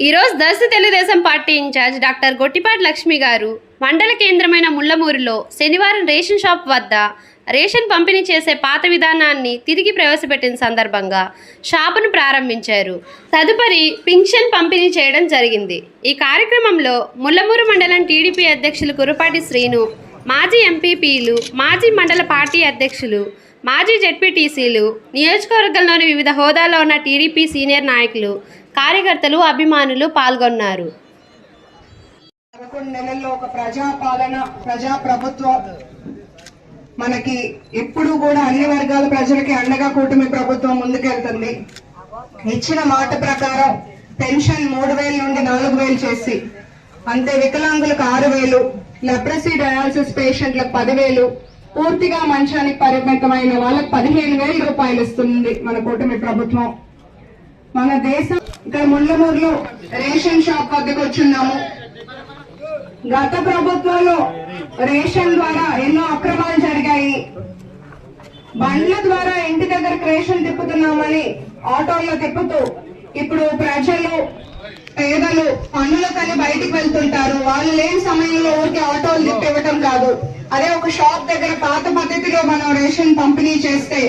ఈరోజు Darsi Telugu Desam party in charge doctor Gottipati Lakshmi గారు మండల కేంద్రమైన ముళ్లమూరులో శనివారం రేషన్ షాప్ వద్ద రేషన్ పంపిణీ చేసే పాత విధానాన్ని తిరిగి ప్రవేశపెట్టిన సందర్భంగా షాపును ప్రారంభించారు. తదుపరి పింఛన్ పంపిణీ చేయడం జరిగింది. ఈ కార్యక్రమంలో ముళ్లమూరు మండలం టీడీపీ అధ్యక్షులు కురపాటి శ్రీను, మాజీ ఎంపీపీలు, మాజీ మండల పార్టీ అధ్యక్షులు, మాజీ జెడ్పీటీసీలు, నియోజకవర్గంలోని వివిధ హోదాలో ఉన్న టీడీపీ సీనియర్ నాయకులు, కార్యకర్తలు, అభిమానులు పాల్గొన్నారు. 11 నెలల్లో ఒక ప్రజాపాలన, ప్రజాప్రభుత్వం మనకి ఎప్పుడు కూడా అన్ని వర్గాల ప్రజలకి అండగా కూటమి ప్రభుత్వం ముందుకెళ్తుంది. ఇచ్చిన మాట ప్రకారం పెన్షన్ 3000 నుండి 4000 చేసి, అంతే వికలాంగులకు 6000, లెప్రసీ డయాలసిస్ పేషెంట్లకు 10,000, పూర్తిగా మంచానికి పరిమితమైన వాళ్ళకి 15,000 రూపాయలు ఇస్తుంది మన కూటమి ప్రభుత్వం. మన దేశం ఇక్కడ ముళ్లమూరులో రేషన్ షాప్ వద్దకు వచ్చున్నాము. గత ప్రభుత్వంలో రేషన్ ద్వారా ఎన్నో అక్రమాలు జరిగాయి. బండ్ల ద్వారా ఇంటి దగ్గరకు రేషన్ తిప్పుతున్నామని ఆటోల్లో తిప్పుతూ ఇప్పుడు ప్రజలు, పేదలు పనులకని బయటికి వెళ్తుంటారు. వాళ్ళు లేని సమయంలో ఊరికి ఆటోలు తిప్పివ్వటం కాదు, అదే ఒక షాప్ దగ్గర పాత పద్ధతిలో మనం రేషన్ పంపిణీ చేస్తే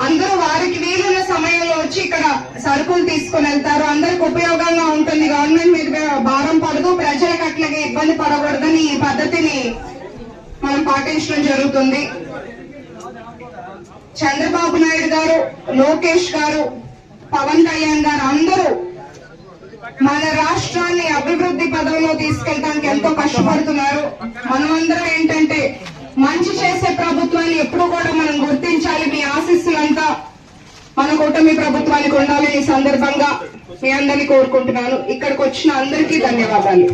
అందరూ వారికి వీలున్న సమయంలో వచ్చి ఇక్కడ సరుకులు తీసుకుని వెళ్తారు. అందరికి ఉపయోగంగా ఉంటుంది. గవర్నమెంట్ మీద భారం పడదు, ప్రజలకు అట్లాగే ఇబ్బంది పడకూడదని ఈ పద్ధతిని మనం పాటించడం జరుగుతుంది. చంద్రబాబు నాయుడు గారు, లోకేష్ గారు, పవన్ కళ్యాణ్ గారు అందరూ మన రాష్ట్రాన్ని అభివృద్ధి పదంలో తీసుకెళ్ళడానికి ఎంతో కష్టపడుతున్నారు. మనమందరం ఏంటంటే మంచి చేసే ప్రభుత్వాన్ని ఎప్పుడు కూడా మనం గుర్తించాలి. మీ ఆశీస్సులంతా మన కూటమి ప్రభుత్వానికి ఉండాలని ఈ సందర్భంగా మీ అందరినీ కోరుకుంటున్నాను. ఇక్కడికి వచ్చిన అందరికీ ధన్యవాదాలు.